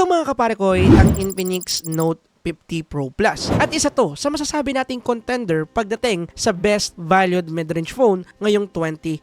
Ito mga kapare ko ay ang Infinix Note 50 Pro Plus. At isa to sa masasabi nating contender pagdating sa best valued mid-range phone ngayong 2025.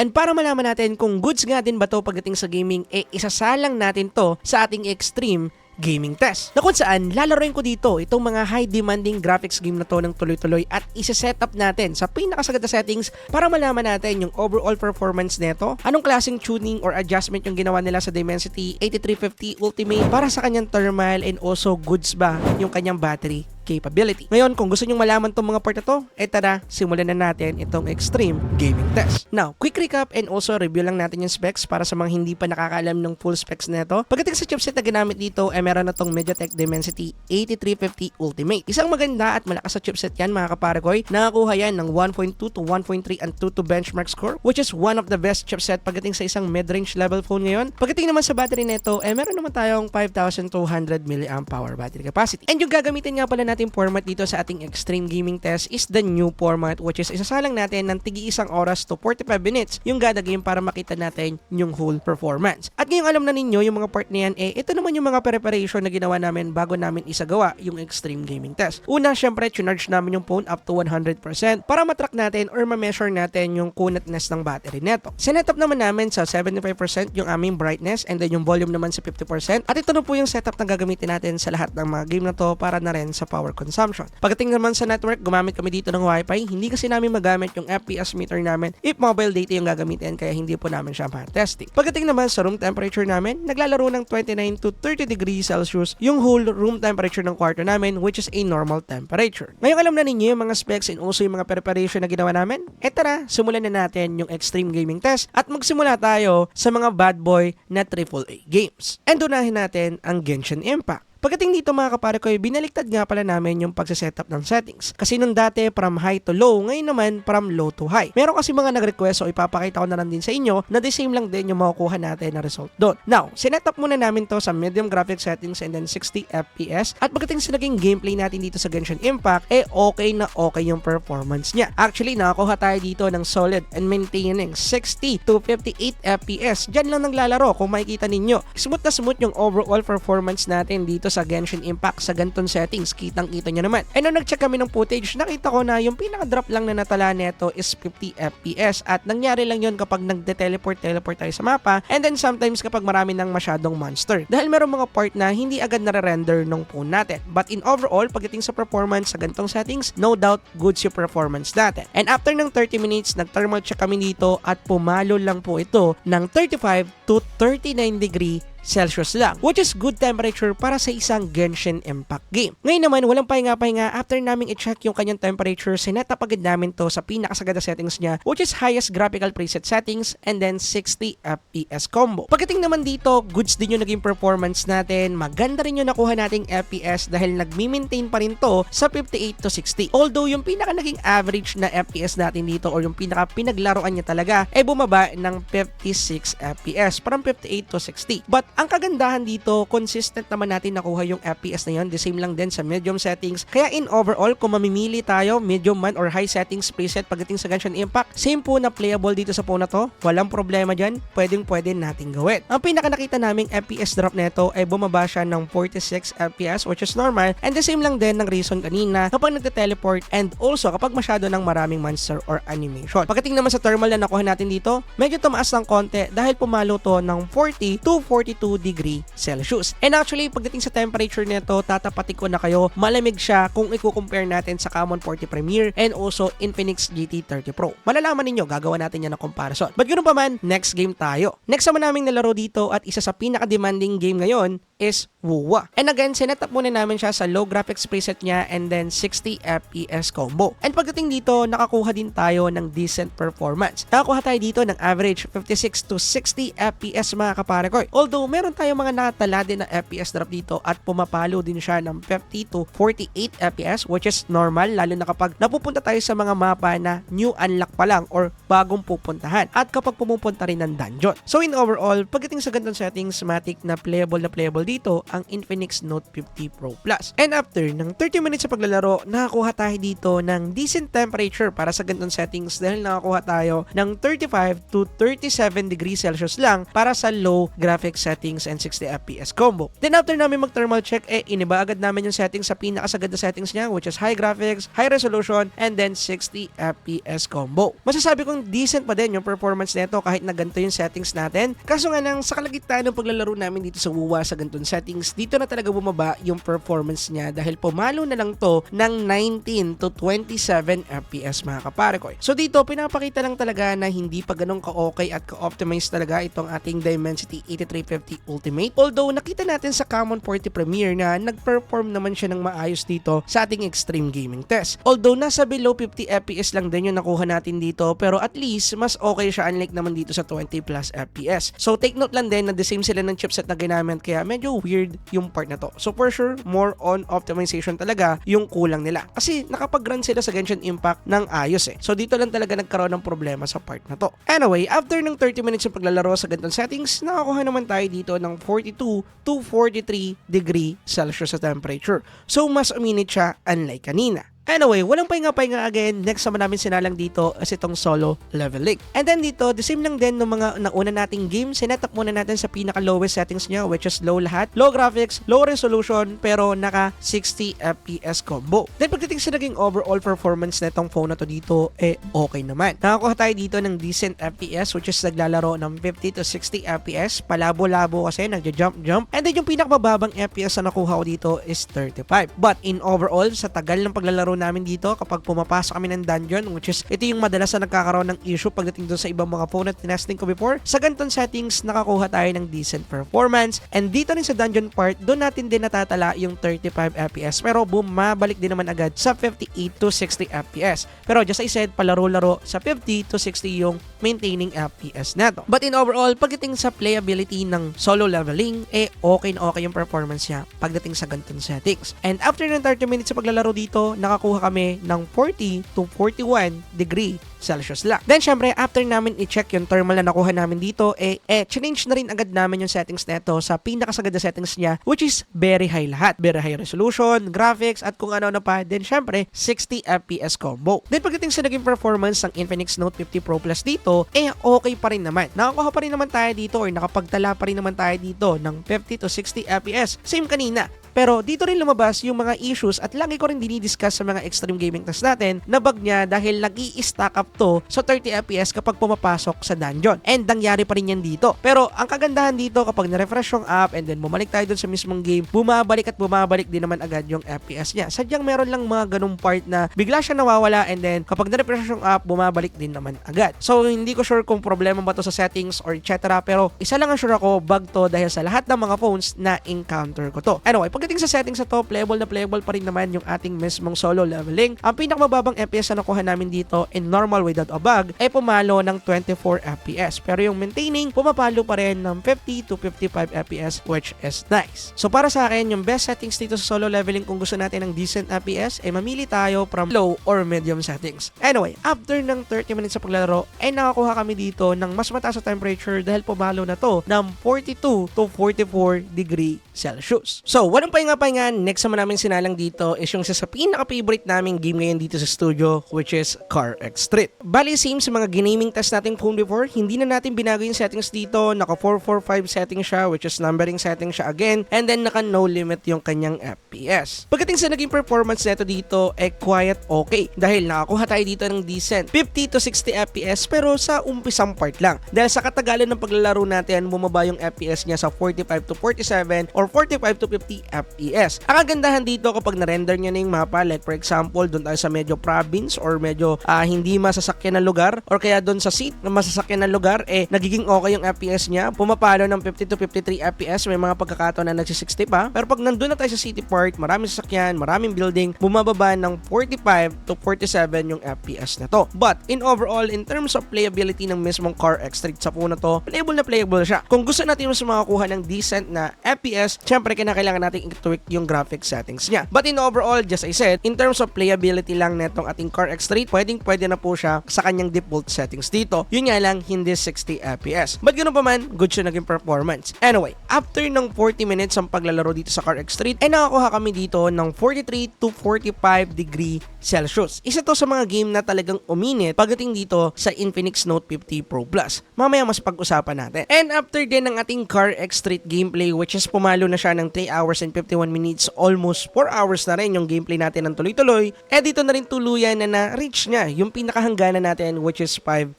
And para malaman natin kung goods nga din ba to pagdating sa gaming, isasalang natin to sa ating extreme gaming test. Na kung saan, lalaroin ko dito itong mga high demanding graphics game na to ng tuloy-tuloy at isa-set up natin sa pinakasagad na settings para malaman natin yung overall performance nito, anong klaseng tuning or adjustment yung ginawa nila sa Dimensity 8350 Ultimate para sa kanyang thermal and also goods ba yung kanyang battery capability. Ngayon, kung gusto nyong malaman tong mga part na to, tara, simulan na natin itong extreme gaming test. Now, quick recap and also review lang natin yung specs para sa mga hindi pa nakakaalam ng full specs nito. Pagdating sa chipset na ginamit dito, meron na tong MediaTek Dimensity 8350 Ultimate. Isang maganda at malakas sa chipset yan mga kaparagoy. Nakakuha yan ng 1.2 to 1.3 and 2 to benchmark score, which is one of the best chipset pagdating sa isang mid-range level phone ngayon. Pagdating naman sa battery nito, meron naman tayong 5,200 mAh battery capacity. And yung gagamitin nga pala natin format dito sa ating extreme gaming test is the new format, which is isasalang natin ng tigi-1 oras to 45 minutes yung gada game para makita natin yung whole performance. At ngayong alam na ninyo yung mga part na yan, ito naman yung mga preparation na ginawa namin bago namin isagawa yung extreme gaming test. Una, syempre, tunarge namin yung phone up to 100% para matrack natin or ma-measure natin yung kunatness ng battery neto. Sinetup naman namin sa 75% yung aming brightness and then yung volume naman sa 50%. At ito na po yung setup na gagamitin natin sa lahat ng mga game na to para na rin sa power consumption. Pagdating naman sa network, gumamit kami dito ng Wi-Fi. Hindi kasi namin magamit yung FPS meter namin if mobile data yung gagamitin, kaya hindi po namin siya ma-testing. Pagdating naman sa room temperature namin, naglalaro ng 29 to 30 degrees Celsius yung whole room temperature ng kwarto namin, which is a normal temperature. Ngayong alam na ninyo yung mga specs and also yung mga preparation na ginawa namin, tara, simulan na natin yung extreme gaming test at magsimula tayo sa mga bad boy na AAA games. And unahin natin ang Genshin Impact. Pagdating dito mga kapare ko, binaliktad nga pala namin yung pagsisetup ng settings. Kasi nung dati from high to low, ngayon naman from low to high. Meron kasi mga nag-request o ipapakita ko na lang din sa inyo na the same lang din yung makukuha natin na result doon. Now, sinetup muna namin to sa medium graphic settings and then 60 FPS. At pagdating sa naging gameplay natin dito sa Genshin Impact, okay na okay yung performance niya. Actually, nakakuha tayo dito ng solid and maintaining 60 to 58 FPS. Diyan lang naglalaro kung makikita ninyo. Smooth na smooth yung overall performance natin dito sa Genshin Impact sa ganitong settings, kitang-kita nyo naman. And nung nag-check kami ng footage, nakita ko na yung pinaka-drop lang na natala neto is 50 FPS at nangyari lang yun kapag nagde-teleport tayo sa mapa and then sometimes kapag marami ng masyadong monster. Dahil meron mga part na hindi agad nare-render ng phone natin. But in overall, pagdating sa performance sa ganitong settings, no doubt goods yung performance natin. And after ng 30 minutes, nag-thermal check kami dito at pumalo lang po ito ng 35 to 39 degree Celsius lang, which is good temperature para sa isang Genshin Impact game. Ngayon naman, walang pahinga-pahinga, after naming i-check yung kanyang temperature, sinetap agad namin to sa pinakasagad na settings niya, which is highest graphical preset settings and then 60 FPS combo. Pagdating naman dito, goods din yung naging performance natin, maganda rin yung nakuha nating FPS dahil nagmi-maintain pa rin to sa 58 to 60. Although yung pinaka naging average na FPS natin dito or yung pinaka pinaglaruan niya talaga bumaba ng 56 FPS from 58 to 60. But ang kagandahan dito, consistent naman natin nakuha yung FPS na yun. The same lang din sa medium settings. Kaya in overall, kung mamimili tayo, medium man or high settings preset pagdating sa Genshin Impact, same po na playable dito sa phone na to. Walang problema dyan. Pwede natin gawin. Ang pinaka nakita naming FPS drop neto bumaba siya ng 46 FPS, which is normal. And the same lang din ng reason kanina kapag nagte-teleport and also kapag masyado ng maraming monster or animation. Pagdating naman sa thermal na nakuha natin dito, medyo tumaas ng konti dahil pumalo to ng 40 to 42 degree Celsius. And actually, pagdating sa temperature nito, tatapati ko na kayo, malamig siya kung i-compare natin sa Common 40 Premier and also Infinix GT30 Pro. Malalaman ninyo, gagawa natin yan ng comparison. But ganoon pa man, next game tayo. Next naman naming nalaro dito at isa sa pinaka-demanding game ngayon is WoWa. And again, sinetup muna namin siya sa low graphics preset niya and then 60 FPS combo. And pagdating dito, nakakuha din tayo ng decent performance. Nakakuha tayo dito ng average 56 to 60 FPS mga kapare ko. Although, meron tayong mga natala din na FPS drop dito at pumapalo din siya ng 50 to 48 FPS, which is normal lalo na kapag napupunta tayo sa mga mapa na new unlock pa lang or bagong pupuntahan at kapag pumupunta rin ng dungeon. So in overall, pagdating sa ganitong settings, matic na playable dito ang Infinix Note 50 Pro Plus. And after ng 30 minutes sa paglalaro, nakakuha tayo dito ng decent temperature para sa ganitong settings dahil nakakuha tayo ng 35 to 37 degrees Celsius lang para sa low graphics settings and 60 FPS combo. Then after namin mag-thermal check, iniba agad namin yung settings sa pinakasagad na settings niya, which is high graphics, high resolution, and then 60 FPS combo. Masasabi kong decent pa din yung performance nito kahit na ganito yung settings natin. Kaso nga lang, sa kalagitnaan ng paglalaro namin dito sa WUWA sa ganitong settings, dito na talaga bumaba yung performance niya dahil pumalo na lang to ng 19 to 27 FPS mga kapare ko. So dito, pinapakita lang talaga na hindi pa ganun ka-okay at ka-optimize talaga itong ating Dimensity 8350 Ultimate. Although, nakita natin sa Common 40 Premiere na nag-perform naman siya ng maayos dito sa ating extreme gaming test. Although, nasa below 50 FPS lang din yung nakuha natin dito, pero at least, mas okay siya unlike naman dito sa 20 plus FPS. So, take note lang din na the same sila ng chipset na ginamit kaya medyo weird yung part na to. So, for sure, more on optimization talaga yung kulang nila. Kasi, nakapag-run sila sa Genshin Impact ng ayos So, dito lang talaga nagkaroon ng problema sa part na to. Anyway, after ng 30 minutes yung paglalaro sa ganitong settings, nakakuha naman tayo dito ng 42 to 43 degree Celsius sa temperature. So, mas uminit siya unlike kanina. Anyway, walang pahinga-pahinga again. Next naman namin sinalang dito as itong solo leveling. And then dito, the same lang din ng mga nauna nating game. Sinetup muna natin sa pinaka-lowest settings niya, which is low lahat. Low graphics, low resolution, pero naka 60 FPS combo. Then pagdating sa naging overall performance na itong phone na to dito, okay naman. Nakakuha tayo dito ng decent FPS, which is naglalaro ng 50 to 60 FPS. Palabo-labo kasi, nagja-jump-jump. And then yung pinakamababang FPS na nakuha ko dito is 35. But in overall, sa tagal ng paglalaro namin dito kapag pumapasok kami ng dungeon, which is ito yung madalas na nagkakaroon ng issue pagdating doon sa ibang mga phone na tinesting ko before, sa ganitong settings nakakuha tayo ng decent performance. And dito rin sa dungeon part, doon natin din natatala yung 35 FPS pero bumabalik din naman agad sa 58 to 60 FPS. Pero just I said, palaro-laro sa 50 to 60 yung maintaining FPS nato. But in overall, pagdating sa playability ng solo leveling, okay na okay yung performance niya pagdating sa ganitong settings. And after ng 30 minutes sa paglalaro dito, nakakuha kami ng 40 to 41 degree Celsius lang. Then syempre, after namin i-check yung thermal na nakuha namin dito, change na rin agad namin yung settings nito sa pinakasagad na settings niya, which is very high lahat. Very high resolution, graphics, at kung ano na pa. Then syempre, 60 FPS combo. Then pagdating sa naging performance ng Infinix Note 50 Pro Plus dito, okay pa rin naman. Nakakuha pa rin naman tayo dito or nakapagtala pa rin naman tayo dito ng 50 to 60 FPS. Same kanina. Pero dito rin lumabas yung mga issues at lagi ko rin dinidiscuss sa mga extreme gaming test natin na bug niya dahil nag-i-stack up to sa 30 FPS kapag pumapasok sa dungeon. And nangyari pa rin yan dito. Pero ang kagandahan dito kapag na-refresh yung app and then bumalik tayo dun sa mismong game, bumabalik at bumabalik din naman agad yung FPS niya. Sadyang meron lang mga ganung part na bigla siya nawawala and then kapag na-refresh yung app, bumabalik din naman agad. So hindi ko sure kung problema ba to sa settings or etc. Pero isa lang ang sure ako, bug to dahil sa lahat ng mga phones na encounter ko to. Anyway, pagdating sa settings sa to, playable na playable pa rin naman yung ating mismong solo leveling. Ang pinakamababang FPS na nakuha namin dito in normal without a bug ay pumalo ng 24 FPS. Pero yung maintaining, pumapalo pa rin ng 50 to 55 FPS, which is nice. So para sa akin, yung best settings dito sa solo leveling kung gusto natin ng decent FPS, ay mamili tayo from low or medium settings. Anyway, after ng 30 minutes sa paglalaro, ay nakakuha kami dito ng mas mataas na temperature dahil pumalo na to ng 42 to 44 degree Celsius. So, walang pahinga-pahinga, next naman namin sinalang dito is yung sa pinaka-favorite naming game ngayon dito sa studio, which is CarX Street. Bali, same sa mga ginaming test nating phone before, hindi na natin binago yung settings dito, naka 445 setting siya, which is numbering setting siya again, and then naka no limit yung kanyang FPS. Pagdating sa naging performance neto dito, quiet okay, dahil nakakuha tayo dito ng decent 50 to 60 FPS, pero sa umpisang part lang. Dahil sa katagalan ng paglalaro natin, bumaba yung FPS niya sa 45 to 47 or 45 to 50 FPS. Ang kagandahan dito kapag na-render niya na yung mapa, like for example, doon tayo sa medyo province or medyo hindi masasakyan na lugar or kaya doon sa seat na masasakyan na lugar, nagiging okay yung FPS niya. Pumapalo ng 50 to 53 FPS, may mga pagkakataon na nagsi-60 pa. Pero pag nandun na tayo sa city part, maraming sasakyan, maraming building, bumababa ng 45 to 47 yung FPS na to. But in overall, in terms of playability ng mismong CarX Street sa phone na to, playable na playable siya. Kung gusto natin mas makakuha ng decent na FPS, syempre kailangan natin i-tweak yung graphic settings niya. But in overall, just I said, in terms of playability lang netong ating CarX Street, pwede na po siya siya sa kanyang default settings dito. Yun nga lang, hindi 60 FPS. But ganoon pa man, good siya naging performance. Anyway, after ng 40 minutes ang paglalaro dito sa CarX Street, ay nakakuha kami dito ng 43 to 45 degree Celsius. Isa to sa mga game na talagang uminit pagdating dito sa Infinix Note 50 Pro Plus. Mamaya mas pag-usapan natin. And after din ng ating CarX Street gameplay, which is pumalo na siya ng 3 hours and 51 minutes, almost 4 hours na rin yung gameplay natin ng tuloy-tuloy, eh dito na rin tuluyan na na-reach niya yung pinakahangganan natin, which is 5%.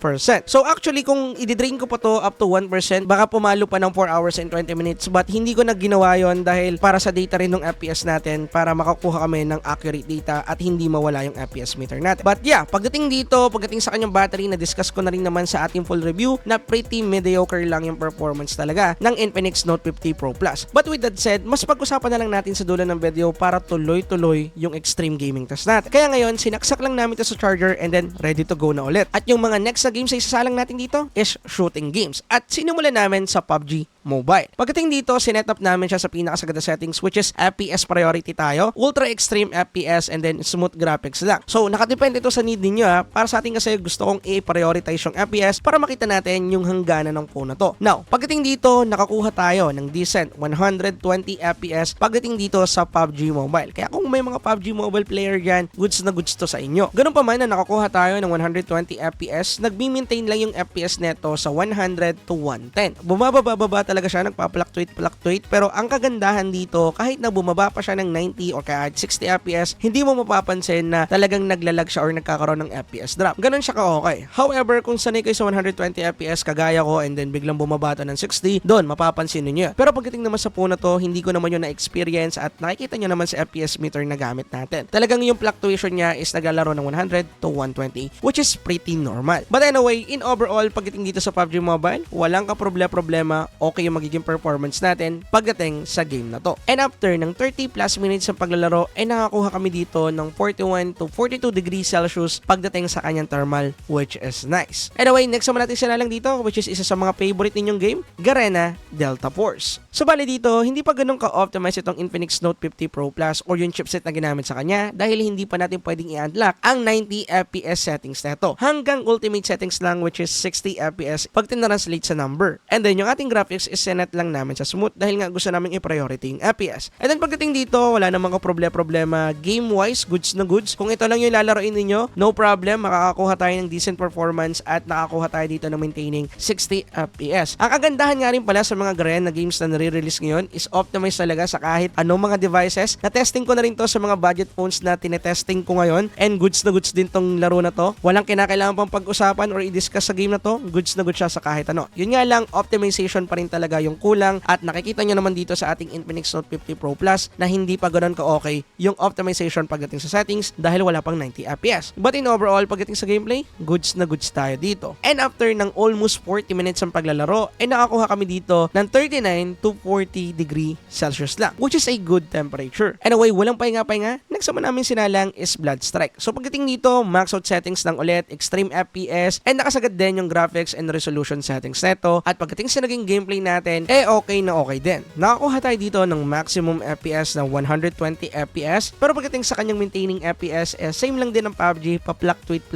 So actually, kung i-drain ko pa to up to 1%, baka pumalo pa ng 4 hours and 20 minutes, but hindi ko na ginawa yon dahil para sa data rin ng FPS natin, para makakuha kami ng accurate data at hindi mawala yung FPS meter natin. But yeah, pagdating dito, pagdating sa kanyang battery, na-discuss ko na rin naman sa ating full review na pretty mediocre lang yung performance talaga ng Infinix Note 50 Pro Plus. But with that said, mas pag-usapan na lang natin sa dulo ng video para tuloy-tuloy yung extreme gaming test natin. Kaya ngayon, sinaksak lang namin ito sa charger and then ready to go na ulit. At yung mga next na games na isasalang natin dito is shooting games. At sinimulan namin sa PUBG Mobile. Pagdating dito, sinet-up namin siya sa pinakasaganda settings, which is FPS priority tayo, ultra extreme FPS, and then smooth graphics lang. So, nakadepende ito sa need ninyo ha. Para sa atin kasi gusto kong i-prioritize yung FPS para makita natin yung hangganan ng phone na to. Now, pagdating dito, nakakuha tayo ng decent 120 FPS pagdating dito sa PUBG Mobile. Kaya kung may mga PUBG Mobile player dyan, goods na goods to sa inyo. Ganun pa man na nakakuha tayo ng 120 FPS, nag-maintain lang yung FPS neto sa 100 to 110. Bumababa talaga siya, nagpa-fluctuate, pero ang kagandahan dito, kahit na bumaba pa siya ng 90 or kahit 60 FPS, hindi mo mapapansin na talagang naglalag siya or nagkakaroon ng FPS drop. Ganun siya ka-okay. However, kung sanay kayo sa 120 FPS kagaya ko and then biglang bumaba to ng 60, doon mapapansin niyo. Pero pagdating naman sa phone na to, hindi ko naman yun na-experience at nakikita nyo naman sa FPS meter na gamit natin. Talagang yung fluctuation niya is naglalaro ng 100 to 120, which is pretty normal. But anyway, in overall, pagdating dito sa PUBG Mobile, walang ka-problema, okay yung magiging performance natin pagdating sa game na to. And after ng 30 plus minutes ng paglalaro, ay nakakuha kami dito ng 41 to 42 degrees Celsius pagdating sa kanyang thermal, which is nice. Anyway, next naman natin sinalang dito, which is isa sa mga favorite ninyong game, Garena Delta Force. So bali dito, hindi pa ganun ka-optimize itong Infinix Note 50 Pro Plus or yung chipset na ginamit sa kanya dahil hindi pa natin pwedeng i-unlock ang 90 FPS settings neto. Hanggang ultimate settings lang, which is 60 FPS pag tinranslate sa number. And then yung ating graphics is senet lang namin sa smooth dahil nga gusto namin i-priority yung FPS. And then pagdating dito, wala namang problema game-wise, goods na goods. Kung ito lang yung lalaroin ninyo, no problem, makakakuha tayo ng decent performance at nakakuha tayo dito ng maintaining 60 FPS. Ang kagandahan nga rin pala sa mga Garena games na nare-release ngayon is optimized talaga sa kahit anong mga devices. Na-testing ko na rin to sa mga budget phones na tinetesting ko ngayon and goods na goods din tong laro na to. Walang kinakailangan pang pag-usapan or i-discuss sa game na to, goods na goods siya sa kahit ano. Yun nga lang, optimization pa rin talaga yung kulang at nakikita nyo naman dito sa ating Infinix Note 50 Pro Plus na hindi pa ganoon ka-okay yung optimization pagdating sa settings dahil wala pang 90 FPS. But in overall, pagdating sa gameplay, goods na goods tayo dito. And after ng almost 40 minutes ng paglalaro, ay nakakuha kami dito ng 39 to 40 degree Celsius lang, which is a good temperature. Anyway, walang pahinga-pahinga, next naman namin sinalang is Blood Strike. So pagdating dito, max out settings lang ulit, extreme FPS, and nakasagad din yung graphics and resolution settings neto. At pagdating sa naging gameplay natin, okay na okay din. Nakakuha tayo dito ng maximum FPS na 120 FPS, pero pagdating sa kanyang maintaining FPS, same lang din ang PUBG, pa-fluctuate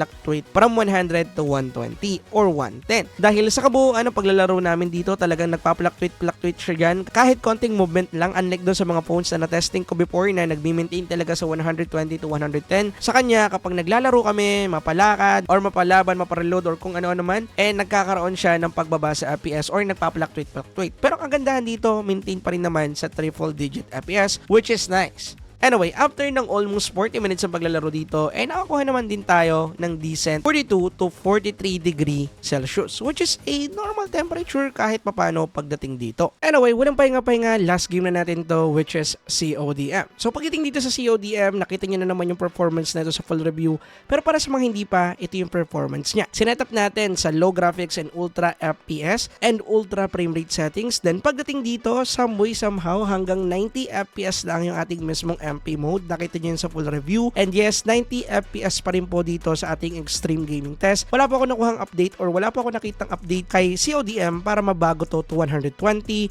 from 100 to 120 or 110. Dahil sa kabuuan ng paglalaro namin dito, talagang nagpa-fluctuate siya dyan. Kahit konting movement lang, unlike doon sa mga phones na na-testing ko before na nag-maintain talaga sa 120 to 110. Sa kanya, kapag naglalaro kami, mapalakad, or mapalaban, mapareload, or kung ano-ano man, nagkakaroon siya ng pagbaba sa FPS or nagpa-fluctuate. Pero ang kagandahan dito, maintain pa rin naman sa triple digit FPS, which is nice. Anyway, after ng almost 40 minutes ng paglalaro dito, nakakuha naman din tayo ng decent 42 to 43 degree Celsius, which is a normal temperature kahit papano pagdating dito. Anyway, walang pahinga-pahinga, last game na natin to, which is CODM. So pagdating dito sa CODM, nakita nyo na naman yung performance na ito sa full review, pero para sa mga hindi pa, ito yung performance niya. Sinetap natin sa low graphics and ultra FPS and ultra frame rate settings, then pagdating dito, some way somehow hanggang 90 FPS lang yung ating mismong MP mode. Nakita nyo yun sa full review. And yes, 90 FPS pa rin po dito sa ating extreme gaming test. Wala po ako nakuhang update or wala po ako nakitang update kay CODM para mabago to 120.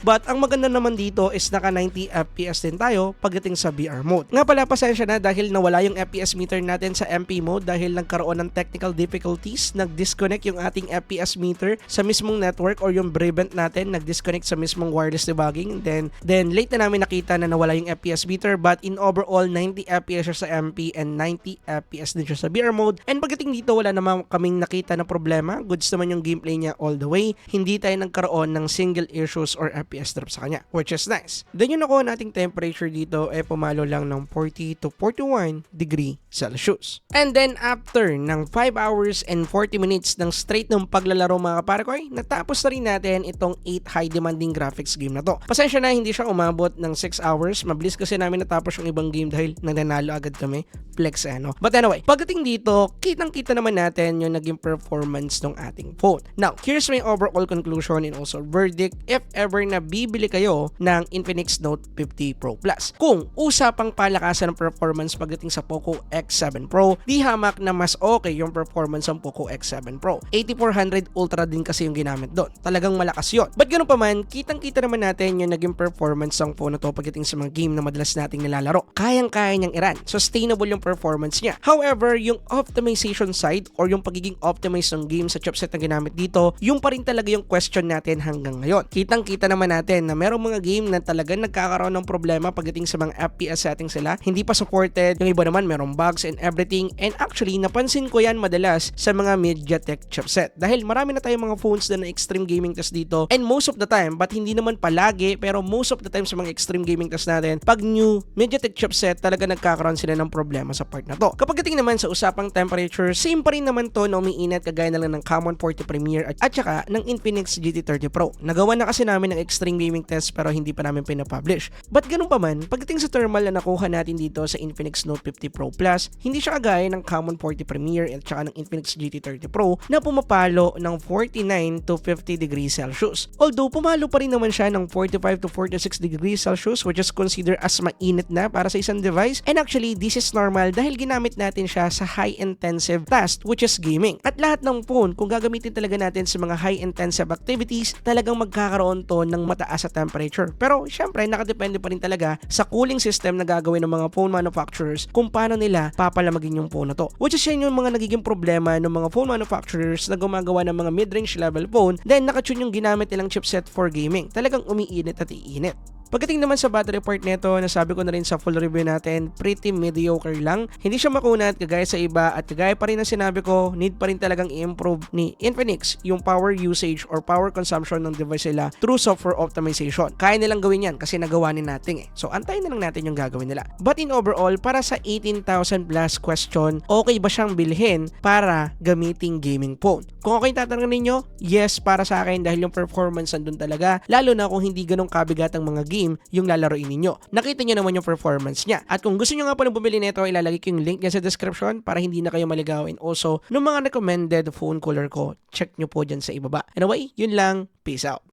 But ang maganda naman dito is naka 90 FPS din tayo pagdating sa VR mode. Nga pala, pasensya na dahil nawala yung FPS meter natin sa MP mode dahil nagkaroon ng technical difficulties. Nag-disconnect yung ating FPS meter sa mismong network or yung Brevent natin nag-disconnect sa mismong wireless debugging. Then late na namin nakita na nawala yung FPS meter, but in overall 90 FPS siya sa MP and 90 FPS din siya sa VR mode. And pagdating dito, wala naman kaming nakita na problema. Goods naman yung gameplay niya all the way. Hindi tayo nagkaroon ng single issues or FPS drop sa kanya, which is nice. Then yung nakuha nating temperature dito pumalo lang ng 40 to 41 degree Celsius. And then after ng 5 hours and 40 minutes ng straight ng paglalaro mga kaparkoy, natapos na rin natin itong 8 high demanding graphics game na to. Pasensya na hindi siya umabot ng 6 hours. Mabilis kasi namin natapos yung ibang game dahil nananalo agad kami. Flex But anyway, pagdating dito, kitang-kita naman natin yung naging performance ng ating phone. Now, here's my overall conclusion and also verdict if ever na bibili kayo ng Infinix Note 50 Pro Plus. Kung usapang palakasan ng performance pagdating sa Poco X7 Pro, di hamak na mas okay yung performance ng Poco X7 Pro. 8400 Ultra din kasi yung ginamit doon. Talagang malakas yun. But ganoon pa man, kitang-kita naman natin yung naging performance ng phone na to pagdating sa mga game na madalas nating nilalaro. Kayang-kaya niyang i-run. Sustainable yung performance niya. However, yung optimization side or yung pagiging optimized ng game sa chipset na ginamit dito, yung pa rin talaga yung question natin hanggang ngayon. Kitang-kita naman natin na merong mga game na talagang nagkakaroon ng problema pagdating sa mga FPS settings sila. Hindi pa supported. Yung iba naman merong bugs and everything. And actually, napansin ko yan madalas sa mga MediaTek chipset. Dahil marami na tayong mga phones na extreme gaming test dito. And most of the time, but hindi naman palagi, pero most of the time sa mga extreme gaming test natin, pag new MediaTek chipset, talaga nagkakaroon sila ng problema sa part na to. Kapag dating naman sa usapang temperature, same pa rin naman to na umiinit kagaya na lang ng Common 40 Premier at saka ng Infinix GT30 Pro. Nagawa na kasi namin ng extreme gaming test pero hindi pa namin pinapublish. But ganun pa man, pagdating sa thermal na nakuha natin dito sa Infinix Note 50 Pro Plus, hindi siya kagaya ng Common 40 Premier at saka ng Infinix GT30 Pro na pumapalo ng 49 to 50 degrees Celsius. Although pumalo pa rin naman siya ng 45 to 46 degrees Celsius, which is considered as mainit na para sa isang device. And actually, this is normal dahil ginamit natin siya sa high-intensive task, which is gaming. At lahat ng phone, kung gagamitin talaga natin sa mga high-intensive activities, talagang magkakaroon to ng mataas sa temperature. Pero syempre, nakadepende pa rin talaga sa cooling system na gagawin ng mga phone manufacturers kung paano nila papalamagin yung phone na to. Which is yan yung mga nagiging problema ng mga phone manufacturers na gumagawa ng mga mid-range level phone, then nakatune yung ginamit nilang chipset for gaming. Talagang umiinit at iinit. Pagdating naman sa battery part nito, nasabi ko na rin sa full review natin, pretty mediocre lang. Hindi siya makunat kagaya sa iba at kagaya pa rin na sinabi ko, need pa rin talagang i-improve ni Infinix yung power usage or power consumption ng device nila through software optimization. Kaya nilang gawin yan kasi nagawa ni natin So antayin na lang natin yung gagawin nila. But in overall, para sa 18,000 plus question, okay ba siyang bilhin para gamiting gaming phone? Kung okay tatanungin ninyo, yes para sa akin dahil yung performance nandun talaga, lalo na kung hindi ganong kabigat ang mga game yung lalaroin ninyo. Nakita nyo naman yung performance niya. At kung gusto nyo nga po nang bumili nito, ilalagay ko yung link dyan sa description para hindi na kayo maligaw. And also, nung mga recommended phone color ko, check nyo po dyan sa ibaba. Anyway, yun lang. Peace out.